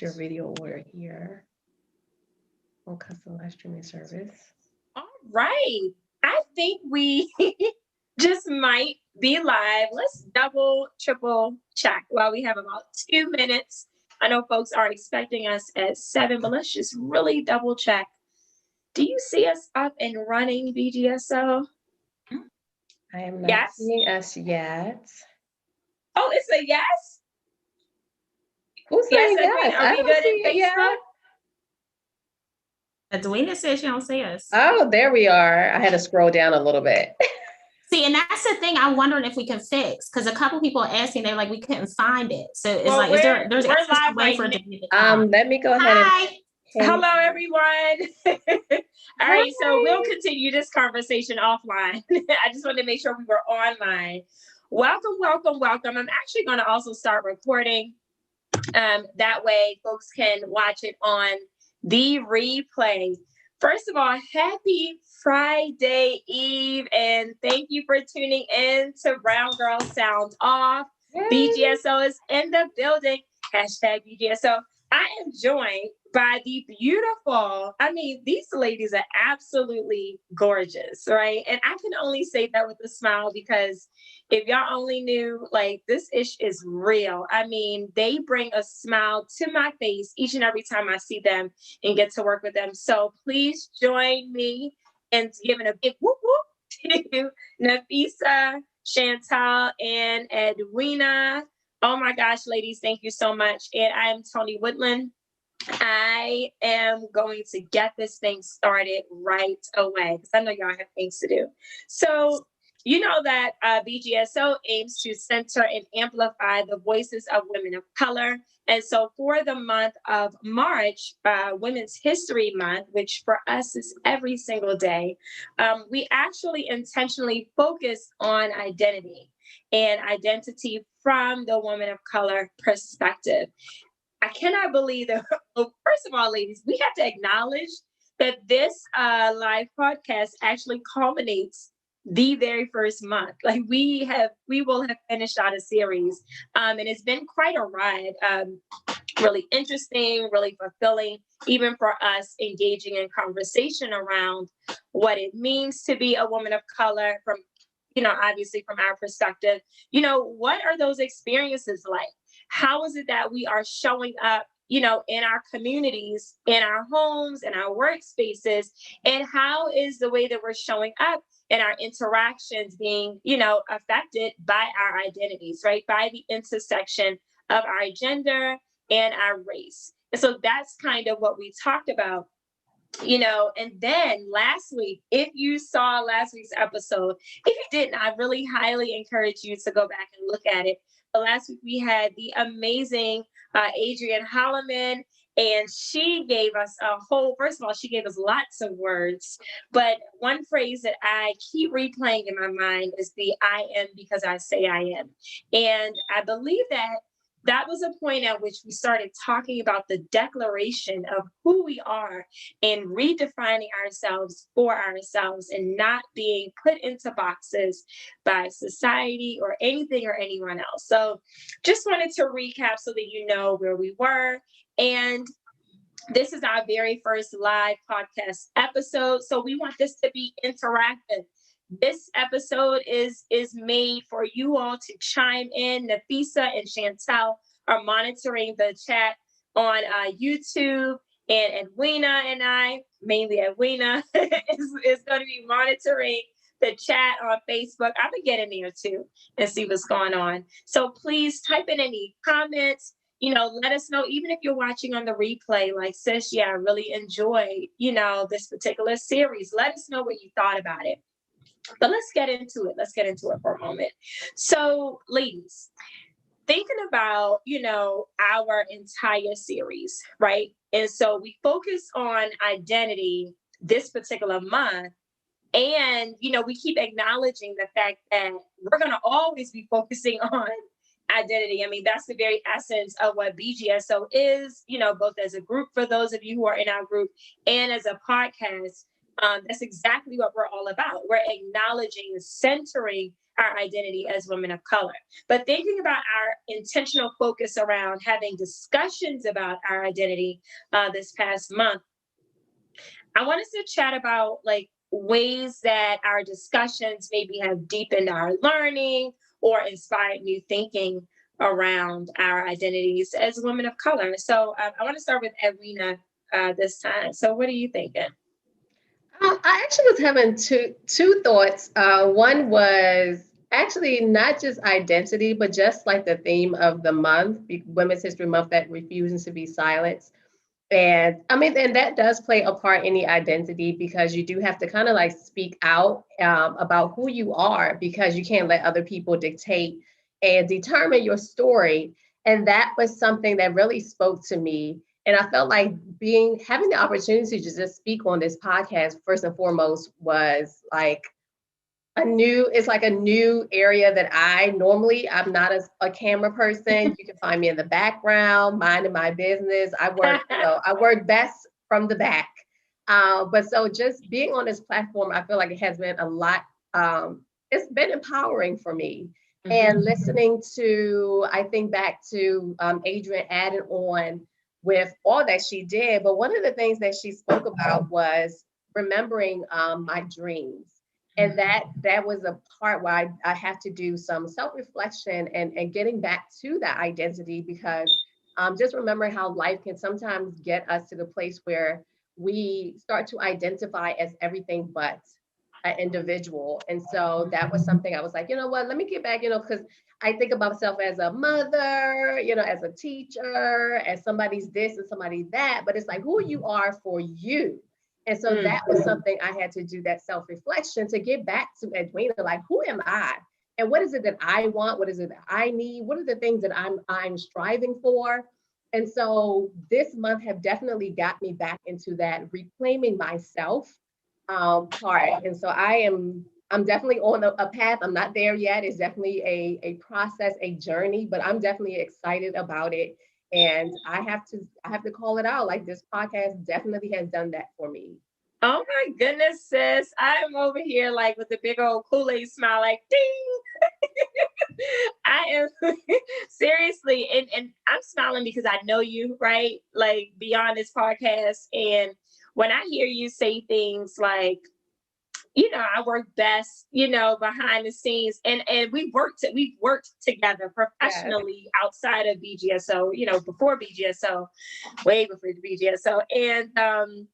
your video order here on custom live streaming service. All right. I think we just might be live. Let's double, triple check while we have about 2 minutes. I know folks are expecting us at 7, but let's just really double check. Do you see us up and running, BGSO? I am not Yes. seeing us yet. Oh, it's a yes? Who's Yes, saying yes? Are we good in Facebook? Edwina says she don't see us. Oh, there we are. I had to scroll down a little bit. See, and that's the thing I'm wondering if we can fix, because a couple people are asking, they're like, we couldn't find it. So it's like, there's a way for it to be let me go ahead Hello, everyone. All right, so we'll continue this conversation offline. I just wanted to make sure we were online. Welcome, welcome, welcome. I'm actually going to also start recording. That way folks can watch it on the replay. First of all, happy Friday Eve, and thank you for tuning in to Brown Girl Sound Off. Yay. BGSO is in the building. Hashtag BGSO. I am joined by the beautiful, these ladies are absolutely gorgeous, right? And I can only say that with a smile, because if y'all only knew, like, this ish is real. They bring a smile to my face each and every time I see them and get to work with them. So please join me in giving a big whoop whoop to Nafisa, Chantal, and Edwina. Oh my gosh, ladies, thank you so much. And I am Tony Woodland. I am going to get this thing started right away, because I know y'all have things to do. So you know that BGSO aims to center and amplify the voices of women of color. And so for the month of March, Women's History Month, which for us is every single day, we actually intentionally focus on identity and identity from the woman of color perspective. I cannot believe that. Well, first of all, ladies, we have to acknowledge that this live podcast actually culminates the very first month. Like we will have finished out a series, and it's been quite a ride. Really interesting, really fulfilling, even for us engaging in conversation around what it means to be a woman of color from, obviously from our perspective. What are those experiences like? How is it that we are showing up, in our communities, in our homes, in our workspaces? And how is the way that we're showing up in our interactions being, affected by our identities, right? By the intersection of our gender and our race. And so that's kind of what we talked about. And then last week, if you saw last week's episode, if you didn't, I really highly encourage you to go back and look at it. But last week we had the amazing Adrienne Holloman, and she gave us first of all, she gave us lots of words, but one phrase that I keep replaying in my mind is the I am because I say I am. And I believe that was a point at which we started talking about the declaration of who we are and redefining ourselves for ourselves and not being put into boxes by society or anything or anyone else. So just wanted to recap so that you know where we were. And this is our very first live podcast episode. So we want this to be interactive. This episode is made for you all to chime in. Nafisa and Chantal are monitoring the chat on YouTube, and Edwina and I, mainly Edwina, is going to be monitoring the chat on Facebook. I'm going to get in there too and see what's going on. So please type in any comments. Let us know, even if you're watching on the replay, like, sis, I really enjoyed, this particular series. Let us know what you thought about it. But let's get into it. Let's get into it for a moment. So, ladies, thinking about, our entire series, right? And so we focus on identity this particular month. And, we keep acknowledging the fact that we're going to always be focusing on identity. That's the very essence of what BGSO is, both as a group for those of you who are in our group and as a podcast. That's exactly what we're all about. We're acknowledging, centering our identity as women of color. But thinking about our intentional focus around having discussions about our identity this past month, I want us to chat about like ways that our discussions maybe have deepened our learning or inspired new thinking around our identities as women of color. So I want to start with Edwina this time. So what are you thinking? I actually was having two thoughts. One was actually not just identity, but just like the theme of the month, Women's History Month, that refusing to be silenced. And I mean, and that does play a part in the identity, because you do have to kind of like speak out about who you are, because you can't let other people dictate and determine your story. And that was something that really spoke to me. And I felt like having the opportunity to just speak on this podcast, first and foremost, was like it's like a new area that I'm not a camera person. You can find me in the background, minding my business. I work best from the back. But so just being on this platform, I feel like it has been a lot. It's been empowering for me. Mm-hmm. And listening to, I think back to Adrienne adding on with all that she did. But one of the things that she spoke about was remembering my dreams. And that was a part where I have to do some self-reflection and getting back to that identity, because just remembering how life can sometimes get us to the place where we start to identify as everything but an individual. And so that was something I was like, you know what, let me get back, because I think about myself as a mother, as a teacher, as somebody's this and somebody that, but it's like who you are for you. And so that was something I had to do, that self-reflection, to get back to Edwina, like, who am I? And what is it that I want? What is it that I need? What are the things that I'm striving for? And so this month have definitely got me back into that reclaiming myself part. And so I'm definitely on a path. I'm not there yet. It's definitely a process, a journey, but I'm definitely excited about it. And I have to call it out. Like, this podcast definitely has done that for me. Oh my goodness, sis. I'm over here like with a big old Kool-Aid smile, like ding. I am seriously, and I'm smiling because I know you, right? Like beyond this podcast. And when I hear you say things like, I work best, behind the scenes, and we've worked together professionally outside of BGSO, before BGSO, way before BGSO. And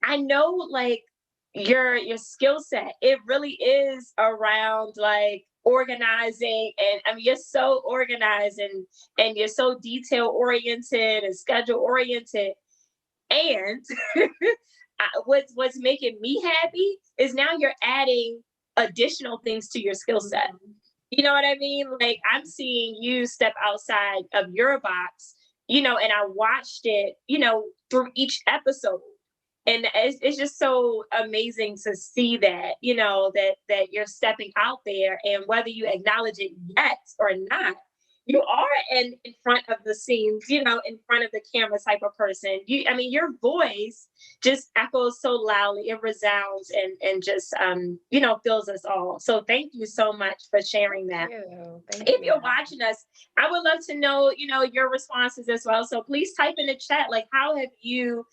I know like your skill set, it really is around like organizing, and I mean you're so organized and you're so detail oriented and schedule oriented. And what's making me happy is now you're adding additional things to your skill set. You know what I mean? Like I'm seeing you step outside of your box, and I watched it, through each episode. And it's just so amazing to see that, that you're stepping out there, and whether you acknowledge it yet or not, you are in front of the scenes, in front of the camera type of person. Your voice just echoes so loudly, it resounds and just, fills us all. So thank you so much for sharing that. If you're watching us, I would love to know, your responses as well. So please type in the chat, like, how have you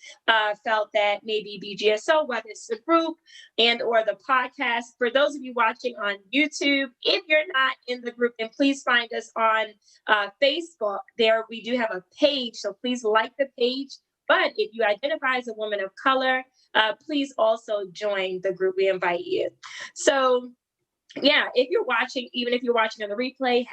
felt that maybe BGSO, whether it's the group and or the podcast. For those of you watching on YouTube, if you're not in the group, then please find us on Facebook. There we do have a page, so please like the page. But if you identify as a woman of color, please also join the group. We invite you. So yeah, if you're watching, even if you're watching on the replay,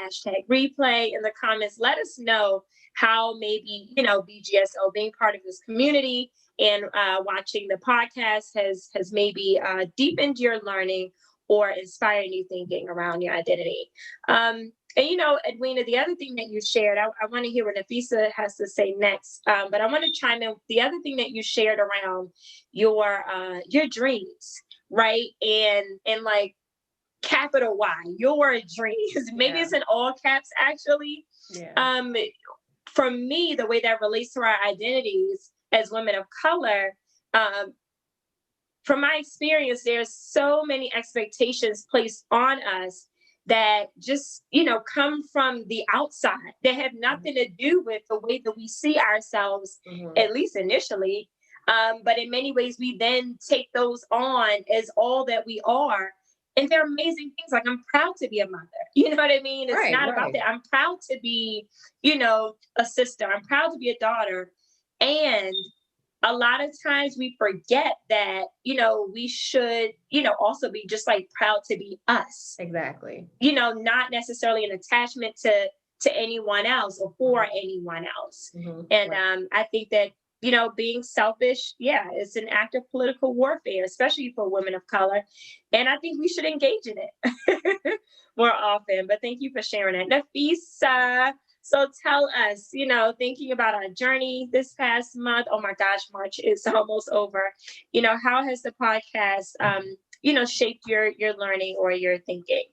#replay in the comments, let us know how maybe, BGSO, being part of this community and watching the podcast has maybe deepened your learning or inspired new thinking around your identity. And Edwina, the other thing that you shared, I want to hear what Nafisa has to say next, but I want to chime in. The other thing that you shared around your dreams, right? And like capital Y, your dreams. Maybe it's in all caps, actually. Yeah. For me, the way that relates to our identities as women of color, from my experience, there's so many expectations placed on us that just, come from the outside that have nothing to do with the way that we see ourselves, at least initially. But in many ways, we then take those on as all that we are. And they're amazing things. Like, I'm proud to be a mother. You know what I mean? It's not about that. I'm proud to be, a sister. I'm proud to be a daughter. And a lot of times we forget that, we should, also be just like proud to be us. Exactly. Not necessarily an attachment to anyone else or for anyone else. And I think that, being selfish, it's an act of political warfare, especially for women of color. And I think we should engage in it more often. But thank you for sharing that. Nafisa, so tell us, thinking about our journey this past month, oh my gosh, March is almost over. How has the podcast, shaped your learning or your thinking?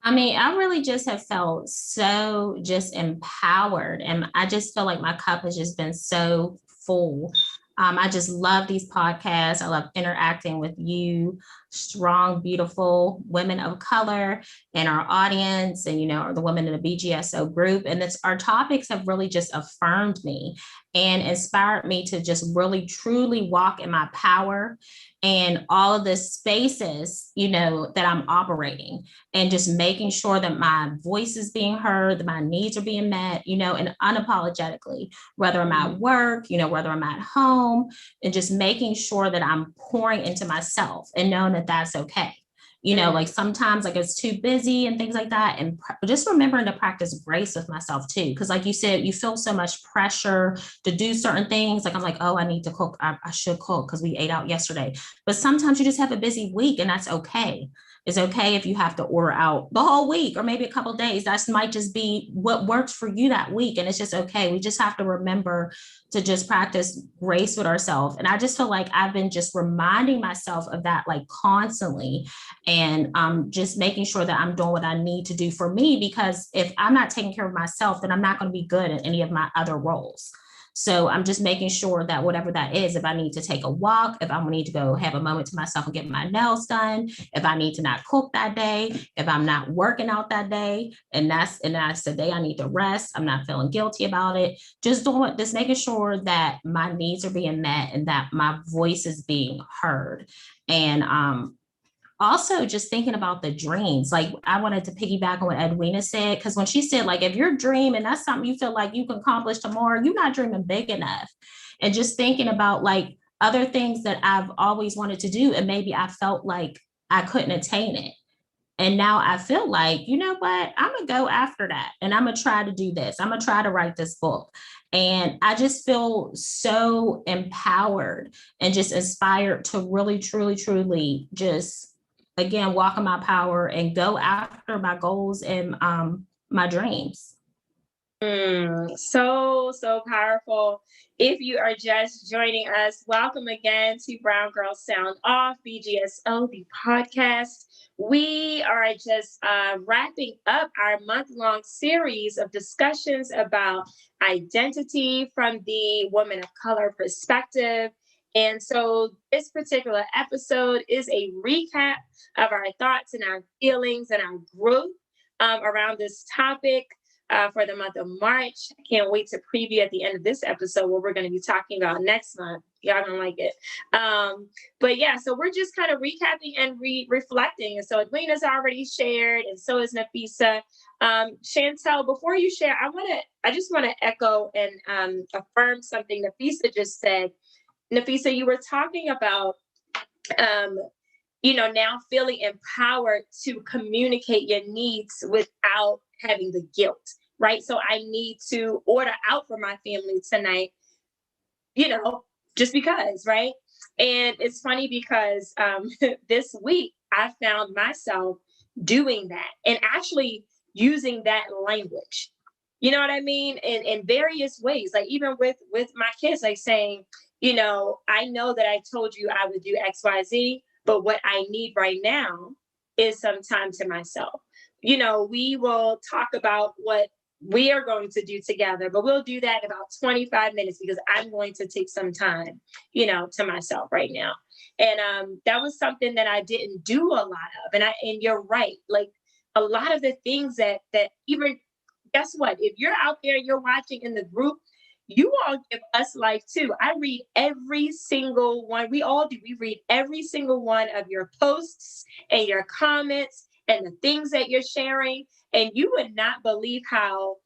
I mean, I really just have felt so just empowered, and I just feel like my cup has just been so full. I just love these podcasts. I love interacting with you, strong, beautiful women of color and our audience, and, the women in the BGSO group. And our topics have really just affirmed me and inspired me to just really, truly walk in my power and all of the spaces, that I'm operating, and just making sure that my voice is being heard, that my needs are being met, and unapologetically, whether I'm at work, whether I'm at home, and just making sure that I'm pouring into myself and knowing that that's okay. Like sometimes like it's too busy and things like that. And just remembering to practice grace with myself too. Cause like you said, you feel so much pressure to do certain things. Like I'm like, oh, I need to cook. I should cook because we ate out yesterday. But sometimes you just have a busy week and that's okay. It's okay if you have to order out the whole week or maybe a couple of days. That might just be what works for you that week. And it's just okay. We just have to remember to just practice grace with ourselves. And I just feel like I've been just reminding myself of that like constantly, and just making sure that I'm doing what I need to do for me, because if I'm not taking care of myself, then I'm not going to be good in any of my other roles. So I'm just making sure that whatever that is, if I need to take a walk, if I need to go have a moment to myself and get my nails done, if I need to not cook that day, if I'm not working out that day, and that's the day I need to rest, I'm not feeling guilty about it. Just making sure that my needs are being met and that my voice is being heard. And also just thinking about the dreams. Like I wanted to piggyback on what Edwina said, because when she said, like, if you're dreaming, that's something you feel like you can accomplish tomorrow, you're not dreaming big enough. And just thinking about like other things that I've always wanted to do, and maybe I felt like I couldn't attain it. And now I feel like, you know what, I'm going to go after that. And I'm going to try to do this. I'm going to try to write this book. And I just feel so empowered and just inspired to really, truly, truly just, again, walk in my power and go after my goals and my dreams. So powerful. If you are just joining us, welcome again to Brown Girls Sound Off, BGSO, the podcast. We are just wrapping up our month-long series of discussions about identity from the woman of color perspective. And so this particular episode is a recap of our thoughts and our feelings and our growth around this topic for the month of March. I can't wait to preview at the end of this episode what we're going to be talking about next month. Y'all gonna like it. But yeah, so we're just kind of recapping and reflecting. And so Edwina's already shared, and so is Nafisa. Chantel, before you share, I just want to echo and affirm something Nafisa just said. Nafisa, you were talking about, now feeling empowered to communicate your needs without having the guilt, right? So I need to order out for my family tonight, just because, right? And it's funny because this week I found myself doing that and actually using that language. You know what I mean? In various ways, like even with my kids, like saying, I know that I told you I would do X, Y, Z, but what I need right now is some time to myself. We will talk about what we are going to do together, but we'll do that in about 25 minutes because I'm going to take some time, to myself right now. And that was something that I didn't do a lot of. And you're right. Like a lot of the things that even, guess what? If you're out there and you're watching in the group, you all give us life too. I read every single one. We all do. We read every single one of your posts and your comments and the things that you're sharing. And you would not believe how,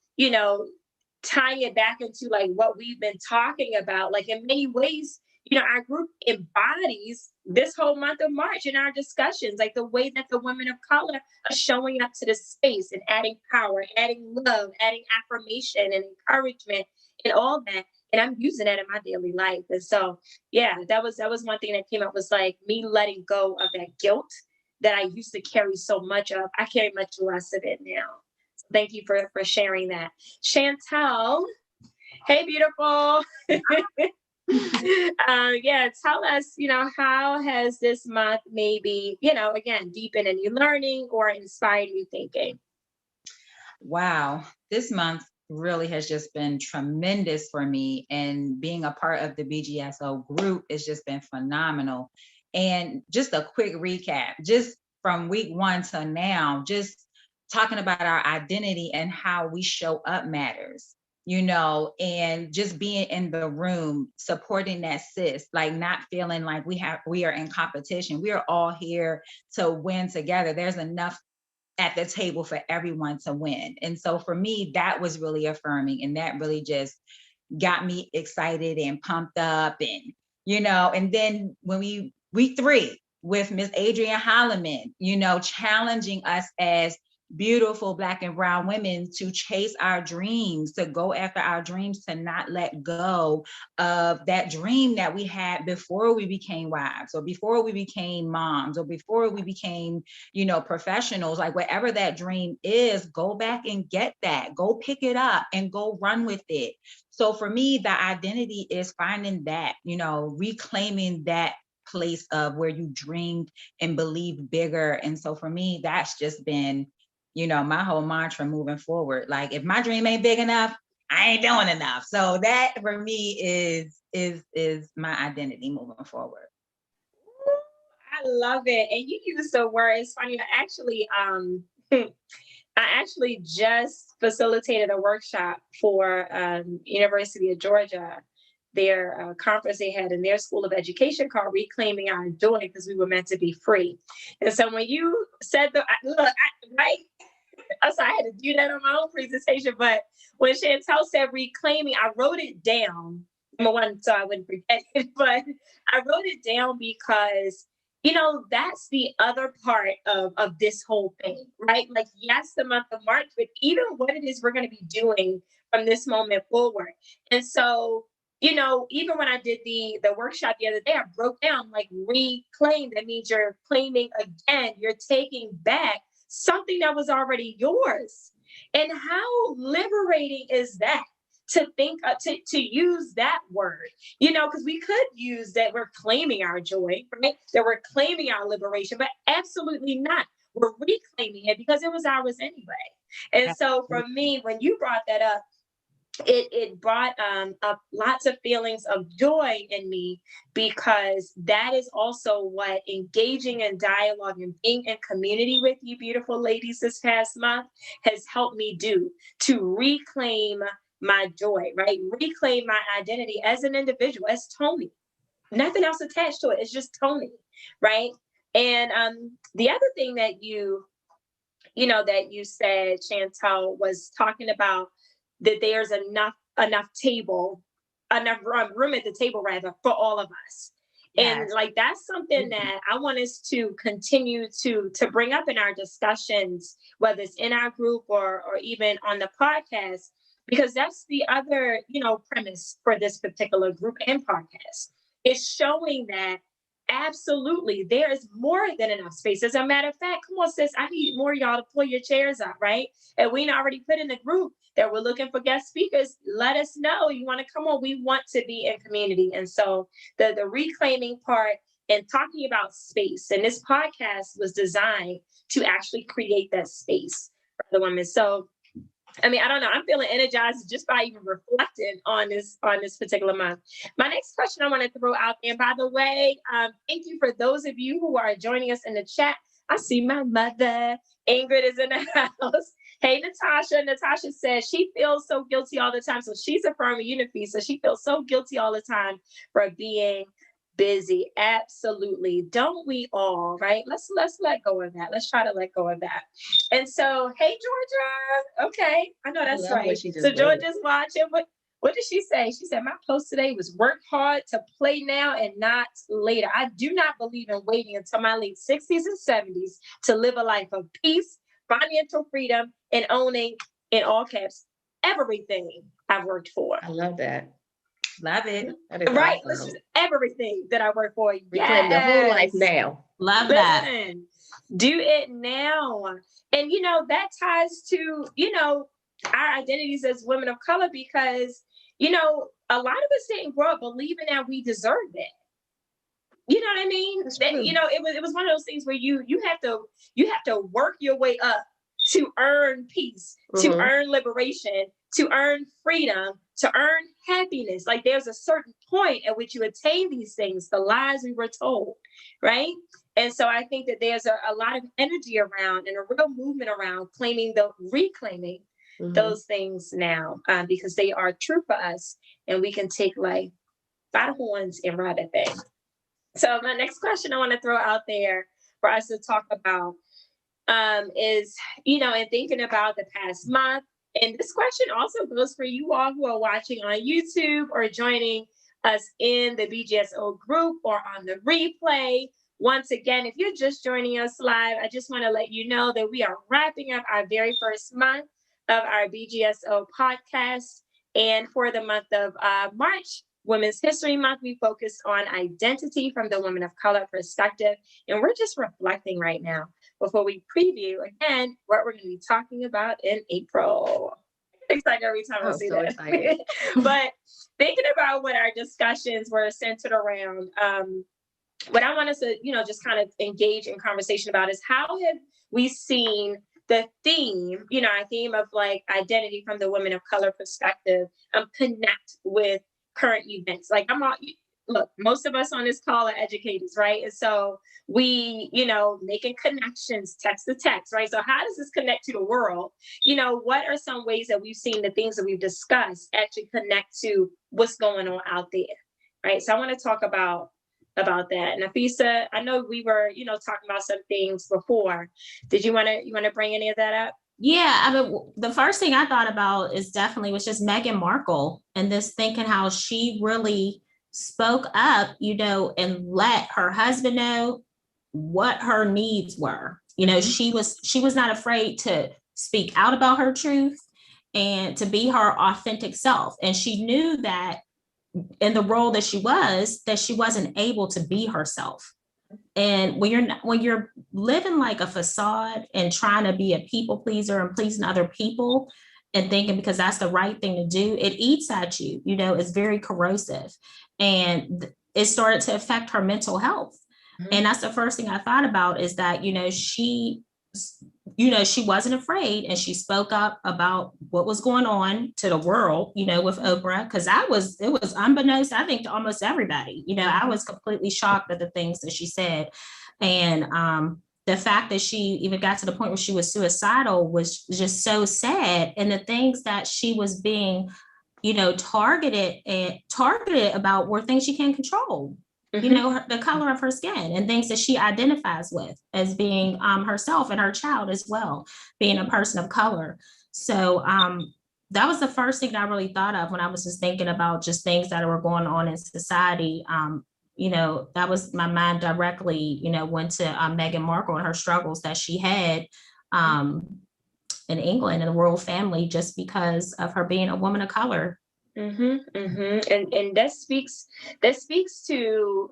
tie it back into like what we've been talking about. Like in many ways, our group embodies this whole month of March in our discussions, like the way that the women of color are showing up to the space and adding power, adding love, adding affirmation and encouragement and all that. And I'm using that in my daily life. And so, yeah, that was one thing that came up, was like me letting go of that guilt that I used to carry so much of. I carry much less of it now. So thank you for sharing that. Chantel, hey, beautiful. Yeah, tell us, how has this month maybe, again, deepened any learning or inspired new thinking? Wow, this month really has just been tremendous for me, and being a part of the BGSO group has just been phenomenal. And just a quick recap, just from week 1 to now, just talking about our identity and how we show up matters, and just being in the room, supporting that sis, like not feeling like we are in competition. We are all here to win together. There's enough at the table for everyone to win. And so for me, that was really affirming, and that really just got me excited and pumped up. And, and then when week 3 with Miss Adrienne Holloman, challenging us as beautiful Black and brown women to chase our dreams, to go after our dreams, to not let go of that dream that we had before we became wives, or before we became moms, or before we became, professionals. Like whatever that dream is, go back and get that, go pick it up and go run with it. So for me, the identity is finding that, reclaiming that place of where you dreamed and believed bigger. And so for me, that's just been, my whole mantra moving forward. Like if my dream ain't big enough, I ain't doing enough. So that for me is my identity moving forward. I love it. And you use the word, it's funny, I actually just facilitated a workshop for University of Georgia, their conference they had in their School of Education called Reclaiming Our Joy, because we were meant to be free. And so when you said right? So I had to do that on my own presentation. But when Chantel said reclaiming, I wrote it down. Number one, so I wouldn't forget it. But I wrote it down because, that's the other part of this whole thing, right? Like, yes, the month of March, but even what it is we're going to be doing from this moment forward. And so, even when I did the workshop the other day, I broke down like reclaim. That means you're claiming again, you're taking back something that was already yours. And how liberating is that to think, to use that word, because we could use that we're claiming our joy, right? That we're claiming our liberation, but absolutely not. We're reclaiming it because it was ours anyway. And so for me, when you brought that up, it brought up lots of feelings of joy in me, because that is also what engaging in dialogue and being in community with you beautiful ladies this past month has helped me do, to reclaim my joy, right? Reclaim my identity as an individual, as Tony. Nothing else attached to it. It's just Tony, right? And the other thing that you said, Chantel, was talking about that there's enough room at the table rather for all of us. Yes. And like that's something that I want us to continue to bring up in our discussions, whether it's in our group or even on the podcast, because that's the other premise for this particular group and podcast, is showing that absolutely there is more than enough space. As a matter of fact, come on, sis, I need more of y'all to pull your chairs up, right? And we already put in the group that we're looking for guest speakers. Let us know. You want to come on? We want to be in community. And so the reclaiming part and talking about space, and this podcast was designed to actually create that space for the women. So I don't know. I'm feeling energized just by even reflecting on this particular month. My next question I want to throw out there, and by the way, thank you for those of you who are joining us in the chat. I see my mother. Ingrid is in the house. Hey, Natasha. Natasha says she feels so guilty all the time. So she's affirming Unifi. So she feels so guilty all the time for being busy. Absolutely. Don't we all, right? Let's let go of that. Let's try to let go of that. And so, hey, Georgia. Okay. I know that's right. So Georgia's watching. What did she say? She said, my post today was work hard to play now and not later. I do not believe in waiting until my late 60s and 70s to live a life of peace, financial freedom, and owning, in all caps, everything I've worked for. I love that. Love it. That is Right? awesome. Listen, everything that I work for. Reclaim the whole life now. Love that. Listen, do it now. And, that ties to, our identities as women of color because, a lot of us didn't grow up believing that we deserved it. You know what I mean? That, it was one of those things where you have to work your way up to earn peace, to earn liberation, to earn freedom, to earn happiness. Like there's a certain point at which you attain these things, the lies we were told, right? And so I think that there's a lot of energy around and a real movement around reclaiming those things now because they are true for us and we can take life by the horns and ride that thing. So my next question I want to throw out there for us to talk about is, in thinking about the past month, and this question also goes for you all who are watching on YouTube or joining us in the BGSO group or on the replay. Once again, if you're just joining us live, I just want to let you know that we are wrapping up our very first month of our BGSO podcast. And for the month of March, Women's History Month, we focus on identity from the women of color perspective. And we're just reflecting right now before we preview again what we're going to be talking about in April. I'm excited every time I see that. Excited. But thinking about what our discussions were centered around, what I want us to, just kind of engage in conversation about is how have we seen the theme, our theme of like identity from the women of color perspective, connect with current events. Like look, most of us on this call are educators, right? And so we, making connections, text to text, right? So how does this connect to the world? What are some ways that we've seen the things that we've discussed actually connect to what's going on out there, right? So I want to talk about that. Nafisa, I know we were, talking about some things before. Did you want to bring any of that up? Yeah, I mean, the first thing I thought about was just Meghan Markle and this thinking how she really spoke up, and let her husband know what her needs were. She was not afraid to speak out about her truth and to be her authentic self. And she knew that in the role that she wasn't able to be herself. And when you're living like a facade and trying to be a people pleaser and pleasing other people and thinking because that's the right thing to do, it eats at you, it's very corrosive. And it started to affect her mental health. And that's the first thing I thought about is that, she wasn't afraid and she spoke up about what was going on to the world, with Oprah, because it was unbeknownst, I think, to almost everybody. I was completely shocked at the things that she said. And the fact that she even got to the point where she was suicidal was just so sad. And the things that she was being, targeted about were things she can't control. The color of her skin and things that she identifies with as being herself and her child as well, being a person of color. So that was the first thing that I really thought of when I was just thinking about just things that were going on in society. That was my mind directly, went to Meghan Markle and her struggles that she had in England and the royal family just because of her being a woman of color. And that speaks to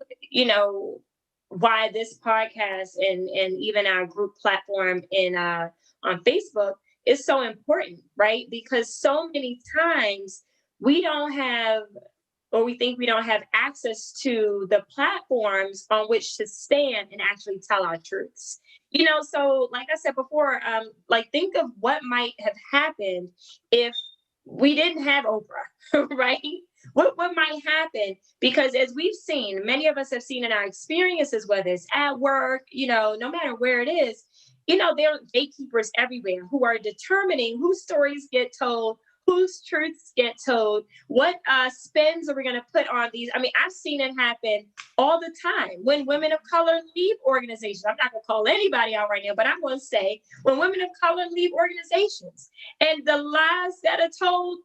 why this podcast and even our group platform on Facebook is so important, right? Because so many times we don't have, or we think we don't have access to the platforms on which to stand and actually tell our truths. So like I said before, think of what might have happened if we didn't have Oprah, right? What might happen? Because as we've seen, many of us have seen in our experiences, whether it's at work, no matter where it is, there are gatekeepers everywhere who are determining whose stories get told, whose truths get told, what spins are we going to put on these. I mean, I've seen it happen all the time when women of color leave organizations. I'm not going to call anybody out right now, but I'm going to say when women of color leave organizations and the lies that are told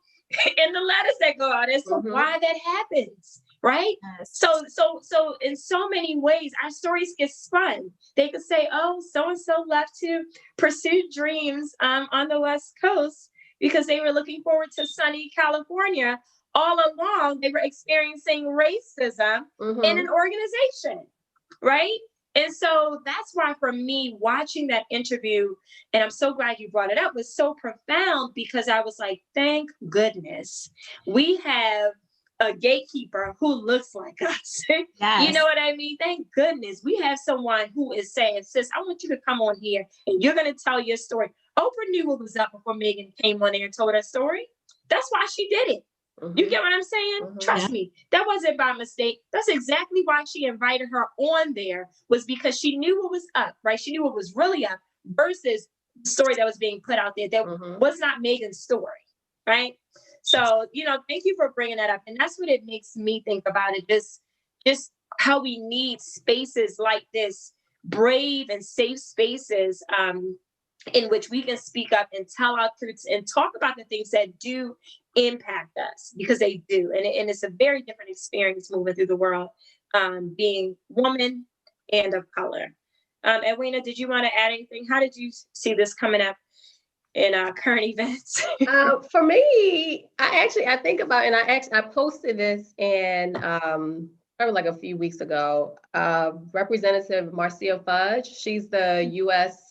and the letters that go out as to why that happens. Right. Yes. So in so many ways, our stories get spun. They could say, oh, so-and-so left to pursue dreams on the West Coast because they were looking forward to sunny California. All along, they were experiencing racism in an organization. Right. And so that's why for me, watching that interview, and I'm so glad you brought it up, was so profound because I was like, thank goodness we have a gatekeeper who looks like us. Yes. You know what I mean? Thank goodness we have someone who is saying, sis, I want you to come on here and you're going to tell your story. Oprah knew what was up before Megan came on there and told her story. That's why she did it. You get what I'm saying? Trust me, that wasn't by mistake. That's exactly why she invited her on there, was because she knew what was up, right? She knew what was really up versus the story that was being put out there that was not Megan's story, right? So, thank you for bringing that up. And that's what it makes me think about it. Just how we need spaces like this, brave and safe spaces in which we can speak up and tell our truths and talk about the things that do impact us, because they do. And it's a very different experience moving through the world, being woman and of color. Edwina, did you want to add anything? How did you see this coming up in current events? For me, I think about, and I posted this in probably like a few weeks ago. Representative Marcia Fudge, she's the U.S.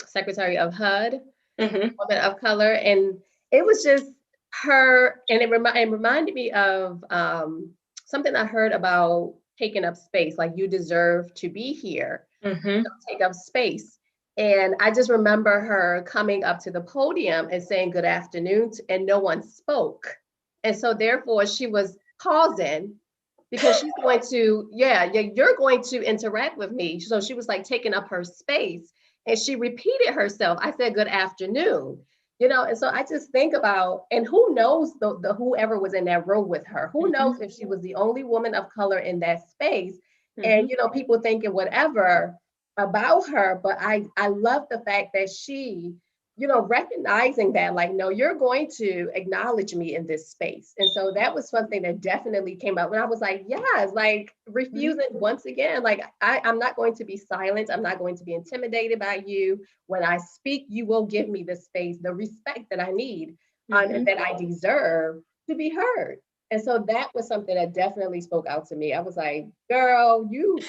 Secretary of HUD, woman of color, and it was just her, and it reminded me of something I heard about taking up space. Like, you deserve to be here, don't take up space. And I just remember her coming up to the podium and saying good afternoon, and no one spoke. And so therefore she was pausing because she's going to, you're going to interact with me. So she was like taking up her space, and she repeated herself. I said, good afternoon, and so I just think about, and who knows the whoever was in that room with her, who knows if she was the only woman of color in that space, and, people thinking whatever about her, but I love the fact that she, recognizing that, like, no, you're going to acknowledge me in this space. And so that was something that definitely came up when I was like, yes, like refusing once again, like I'm not going to be silent. I'm not going to be intimidated by you. When I speak, you will give me the space, the respect that I need, and that I deserve to be heard. And so that was something that definitely spoke out to me. I was like, girl, you.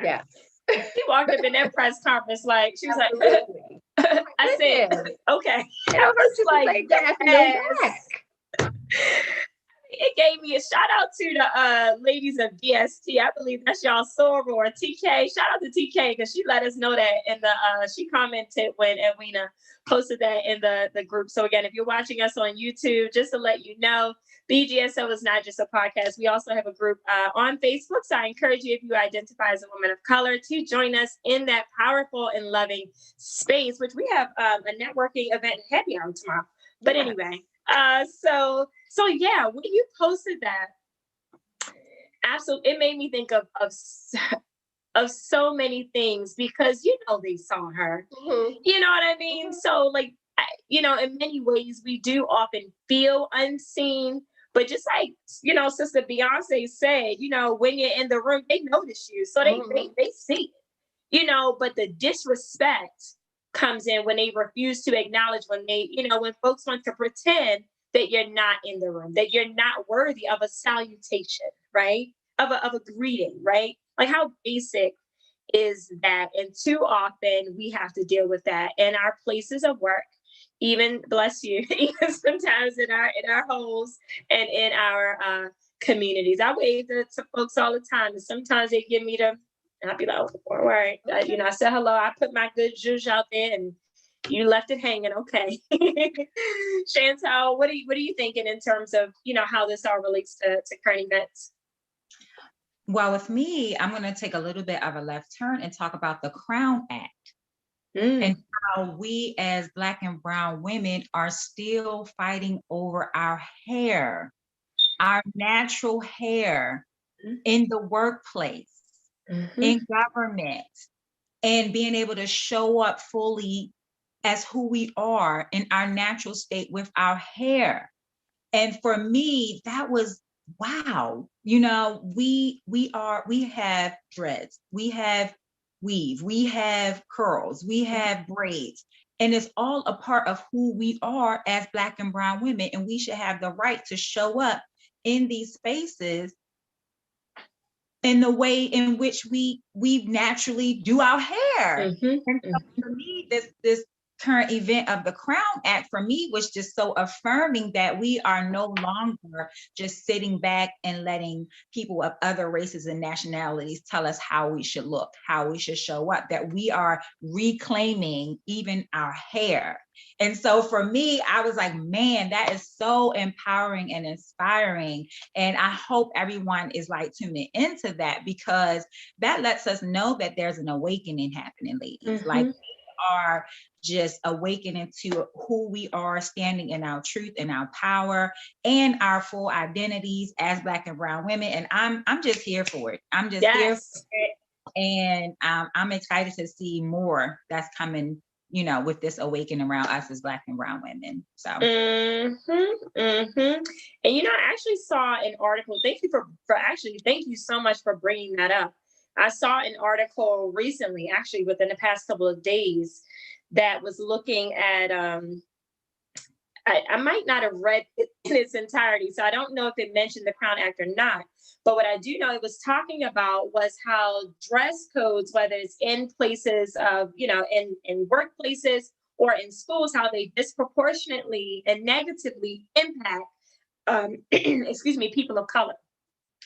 Yes. She walked up in that press conference like, she was Absolutely. like, I said, okay. And I was like, yes. It gave me a shout out to the ladies of DST. I believe that's y'all soror. TK, shout out to TK because she let us know that in the she commented when Edwina posted that in the group. So again, if you're watching us on YouTube, just to let you know, BGSO is not just a podcast. We also have a group on Facebook. So I encourage you, if you identify as a woman of color, to join us in that powerful and loving space, which we have a networking event happy hour tomorrow. But anyway, so yeah, when you posted that, absolutely, it made me think of so many things, because they saw her. You know what I mean? So like, in many ways, we do often feel unseen. But just like, Sister Beyonce said, when you're in the room, they notice you. So they see it, but the disrespect comes in when they refuse to acknowledge, when they, when folks want to pretend that you're not in the room, that you're not worthy of a salutation, right? Of a greeting, right? Like, how basic is that? And too often we have to deal with that in our places of work, even, bless you, even sometimes in our homes and in our communities. I wave to folks all the time, and sometimes they give me the, I'll be like, oh, all right. I said hello. I put my good zhuzh out there, and You left it hanging. Okay. Chantel, what are you thinking in terms of, how this all relates to current events? Well, with me, I'm going to take a little bit of a left turn and talk about the Crown Act and how we as Black and Brown women are still fighting over our hair, our natural hair in the workplace, in government, and being able to show up fully as who we are in our natural state with our hair. And for me, that was wow. We have dreads, we have weave, we have curls, we have braids, and it's all a part of who we are as Black and Brown women. And we should have the right to show up in these spaces in the way in which we naturally do our hair. And so for me, this current event of the Crown Act for me was just so affirming that we are no longer just sitting back and letting people of other races and nationalities tell us how we should look, how we should show up, that we are reclaiming even our hair. And so for me, I was like, man, that is so empowering and inspiring. And I hope everyone is like tuning into that, because that lets us know that there's an awakening happening, ladies. Like, we are just awakening to who we are, standing in our truth and our power and our full identities as Black and Brown women. And I'm just here for it. I'm just here for it. And I'm excited to see more that's coming, with this awakening around us as Black and Brown women. So. And I actually saw an article. Thank you so much for bringing that up. I saw an article recently, actually within the past couple of days, that was looking at, I might not have read it in its entirety, so I don't know if it mentioned the Crown Act or not. But what I do know it was talking about was how dress codes, whether it's in places of, in workplaces or in schools, how they disproportionately and negatively impact, people of color.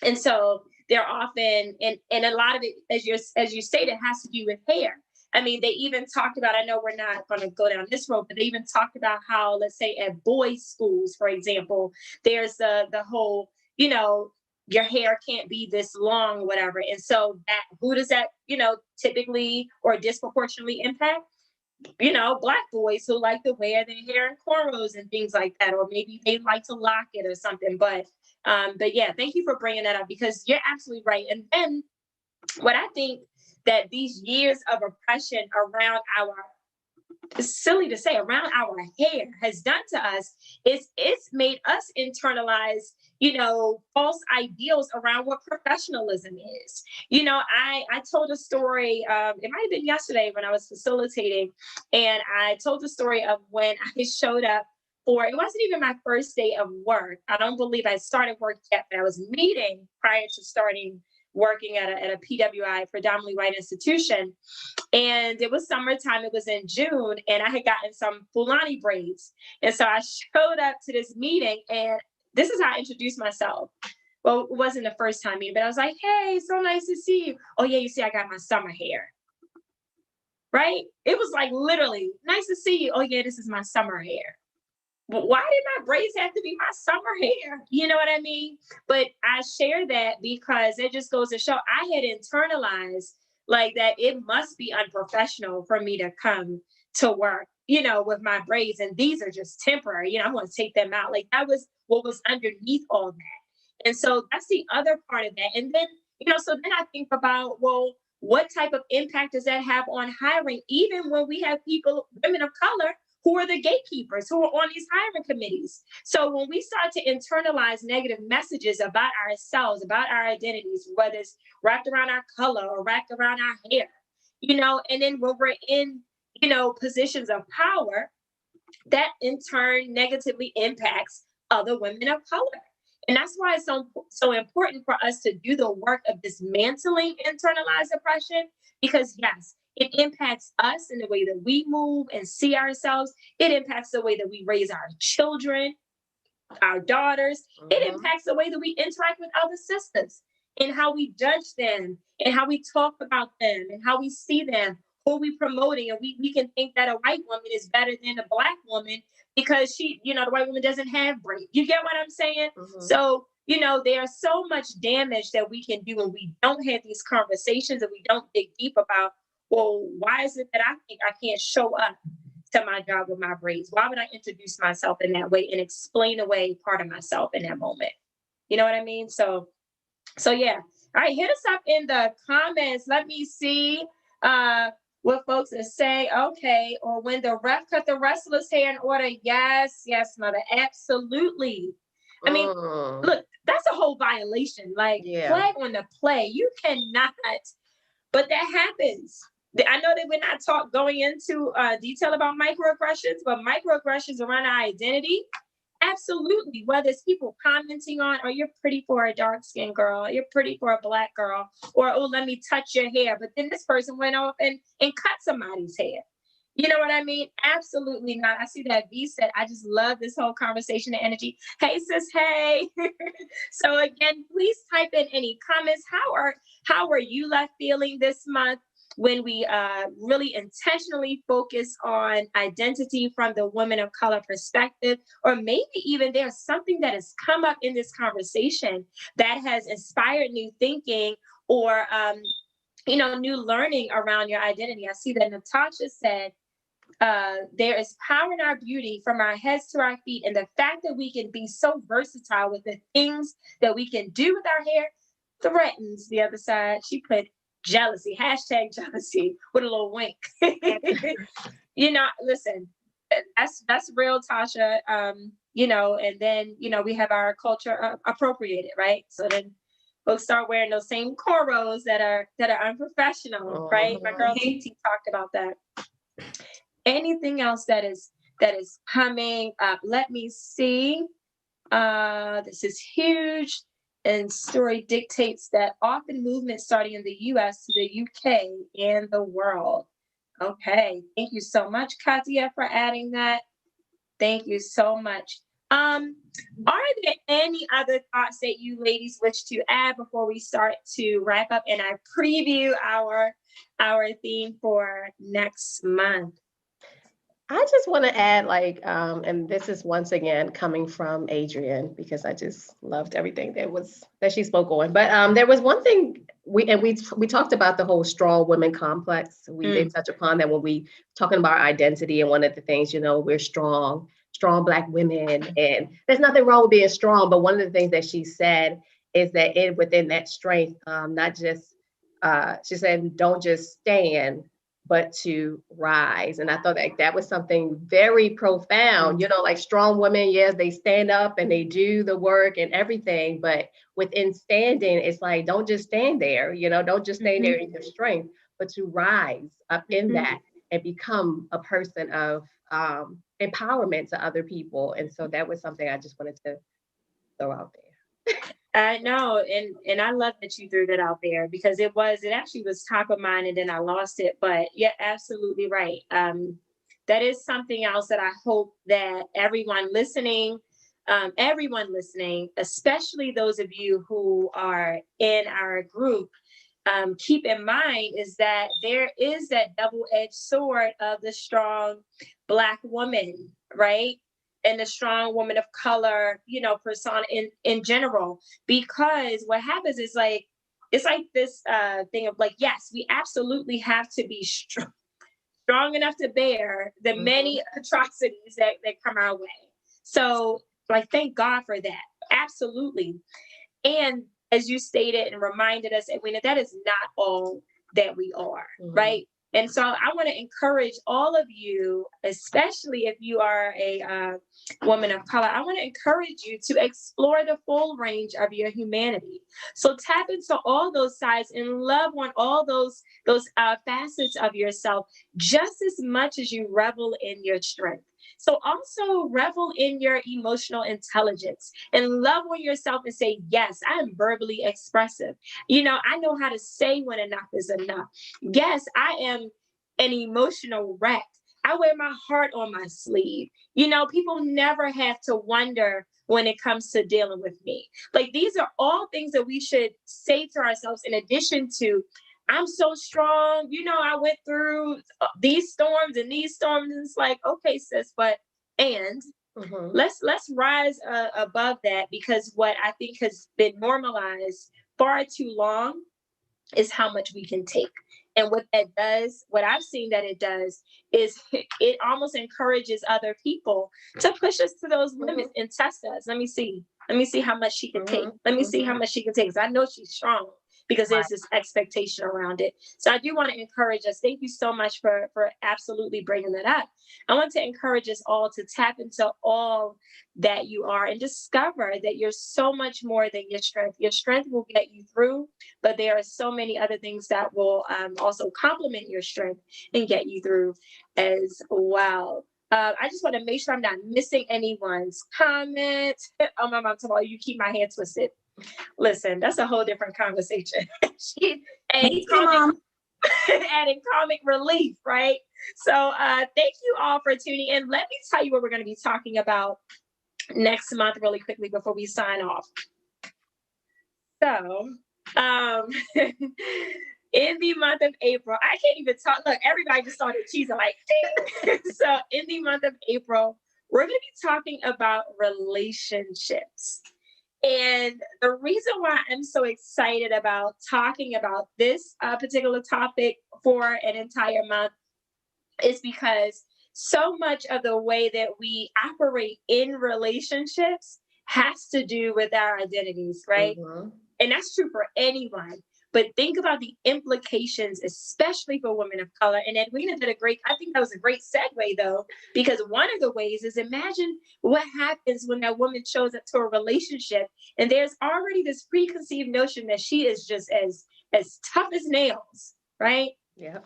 And so they're often, and a lot of it, as you stated, has to do with hair. I mean, they even talked about, I know we're not going to go down this road, but they even talked about how, let's say at boys' schools, for example, there's the whole, your hair can't be this long, whatever. And so who does that, typically or disproportionately impact? Black boys who like to wear their hair in cornrows and things like that, or maybe they like to lock it or something. But yeah, thank you for bringing that up, because you're absolutely right. And then what I think that these years of oppression around it's silly to say, around our hair has done to us is it's made us internalize, false ideals around what professionalism is. I told a story, it might have been yesterday when I was facilitating, and I told the story of when I showed up it wasn't even my first day of work. I don't believe I started work yet, but I was meeting prior to starting working at a PWI, predominantly white institution. And it was summertime, it was in June, and I had gotten some Fulani braids. And so I showed up to this meeting, and this is how I introduced myself. Well, it wasn't the first time meeting, but I was like, hey, so nice to see you. Oh yeah, you see, I got my summer hair. Right? It was like literally, nice to see you. Oh yeah, this is my summer hair. But why did my braids have to be my summer hair? You know what I mean? But I share that because it just goes to show I had internalized like that it must be unprofessional for me to come to work, with my braids. And these are just temporary. I want to take them out. Like that was what was underneath all that. And so that's the other part of that. And then, so then I think about, well, what type of impact does that have on hiring? Even when we have women of color, who are the gatekeepers, who are on these hiring committees. So when we start to internalize negative messages about ourselves, about our identities, whether it's wrapped around our color or wrapped around our hair, and then when we're in, positions of power, that in turn negatively impacts other women of color. And that's why it's so important for us to do the work of dismantling internalized oppression, because yes, it impacts us in the way that we move and see ourselves. It impacts the way that we raise our children, our daughters. It impacts the way that we interact with other sisters and how we judge them and how we talk about them and how we see them, Who are we promoting? And we can think that a white woman is better than a Black woman because she, the white woman doesn't have braids. You get what I'm saying? Mm-hmm. So, there's so much damage that we can do when we don't have these conversations and we don't dig deep about, well, why is it that I think I can't show up to my job with my braids? Why would I introduce myself in that way and explain away part of myself in that moment? You know what I mean? So yeah. All right, hit us up in the comments. Let me see what folks are saying. Okay, or when the ref cut the wrestler's hair in order. Yes, mother, absolutely. I mean, look, that's a whole violation. Like, flag on the play. You cannot, but that happens. I know that we're not going into detail about microaggressions, but microaggressions around our identity, absolutely. Whether it's people commenting on, oh, you're pretty for a dark-skinned girl, you're pretty for a Black girl, or, oh, let me touch your hair. But then this person went off and cut somebody's hair. You know what I mean? Absolutely not. I see that V said, I just love this whole conversation and energy. Hey, sis, hey. So again, please type in any comments. How are you left feeling this month when we really intentionally focus on identity from the women of color perspective? Or maybe even there's something that has come up in this conversation that has inspired new thinking or new learning around your identity. I see that Natasha said, there is power in our beauty from our heads to our feet. And the fact that we can be so versatile with the things that we can do with our hair threatens the other side. She put jealousy, #jealousy with a little wink. Listen, that's real, Tasha. And then, we have our culture appropriated, right? So then folks start wearing those same cornrows that are unprofessional, right? My girl TT talked about that. Anything else that is coming up? Let me see. This is huge. And story dictates that often movement starting in the US to the UK and the world. Okay. Thank you so much, Katia, for adding that. Thank you so much. Are there any other thoughts that you ladies wish to add before we start to wrap up and I preview our theme for next month? I just want to add, and this is once again coming from Adrienne, because I just loved everything that she spoke on. But there was one thing we talked about the whole strong women complex. We did touch upon that when we talking about identity, and one of the things, we're strong Black women, and there's nothing wrong with being strong. But one of the things that she said is that within that strength, not just she said, don't just stand, but to rise. And I thought that was something very profound, like strong women, yes, they stand up and they do the work and everything, but within standing, it's like, don't just stand there, don't just stay there in your strength, but to rise up in that and become a person of empowerment to other people. And so that was something I just wanted to throw out there. I know, and I love that you threw that out there, because it actually was top of mind and then I lost it. But yeah, absolutely right. That is something else that I hope that everyone listening, especially those of you who are in our group, keep in mind is that there is that double-edged sword of the strong Black woman, right? And the strong woman of color, persona in general, because what happens is it's like this thing of yes, we absolutely have to be strong enough to bear the many atrocities that come our way. So thank God for that. Absolutely. And as you stated and reminded us, Edwina, that is not all that we are, right? And so I want to encourage all of you, especially if you are a woman of color, I want to encourage you to explore the full range of your humanity. So tap into all those sides and love on all those facets of yourself just as much as you revel in your strength. So also revel in your emotional intelligence and love on yourself and say, yes, I am verbally expressive. I know how to say when enough is enough. Yes, I am an emotional wreck. I wear my heart on my sleeve. People never have to wonder when it comes to dealing with me. These are all things that we should say to ourselves in addition to, I'm so strong. I went through these storms and these storms. And it's like, okay, sis, but let's rise above that, because what I think has been normalized far too long is how much we can take. And what that does, what I've seen that it does, is it almost encourages other people to push us to those limits and test us. Let me see. Let me see how much she can take. Let me see how much she can take. Because I know she's strong, because there's this expectation around it. So I do want to encourage us. Thank you so much for absolutely bringing that up. I want to encourage us all to tap into all that you are and discover that you're so much more than your strength. Your strength will get you through, but there are so many other things that will also complement your strength and get you through as well. I just want to make sure I'm not missing anyone's comment. Oh, my mom told me, you keep my hand twisted. Listen, that's a whole different conversation. Thank you, Mom. Adding comic relief, right? So thank you all for tuning in. Let me tell you what we're going to be talking about next month really quickly before we sign off. So in the month of April, I can't even talk. Look, everybody just started cheesing like, ding. So in the month of April, we're going to be talking about relationships. And the reason why I'm so excited about talking about this particular topic for an entire month is because so much of the way that we operate in relationships has to do with our identities, right? And that's true for anyone. But think about the implications, especially for women of color. And Edwina did I think that was a great segue though, because one of the ways is, imagine what happens when that woman shows up to a relationship and there's already this preconceived notion that she is just as tough as nails, right? Yeah.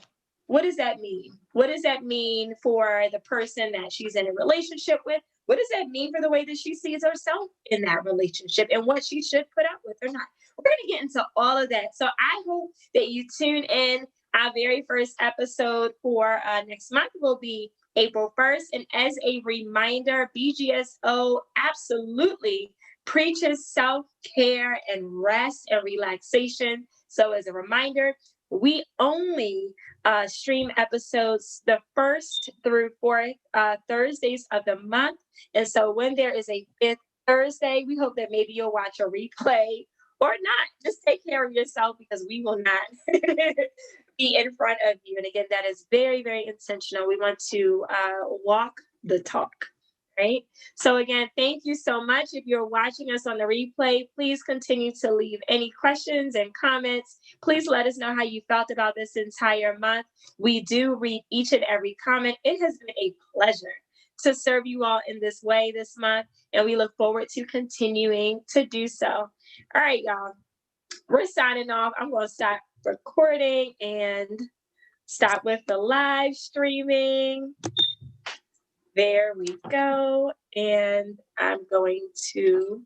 What does that mean? What does that mean for the person that she's in a relationship with? What does that mean for the way that she sees herself in that relationship and what she should put up with or not? We're going to get into all of that. So I hope that you tune in. Our very first episode for next month will be April 1st. And as a reminder, BGSO absolutely preaches self-care and rest and relaxation. So as a reminder, we only stream episodes the 1st through 4th Thursdays of the month. And so when there is a 5th Thursday, we hope that maybe you'll watch a replay or not. Just take care of yourself, because we will not be in front of you. And again, that is very, very intentional. We want to walk the talk. Right? So again, thank you so much. If you're watching us on the replay, please continue to leave any questions and comments. Please let us know how you felt about this entire month. We do read each and every comment. It has been a pleasure to serve you all in this way this month, and we look forward to continuing to do so. All right, y'all. We're signing off. I'm going to stop recording and stop with the live streaming. There we go. And I'm going to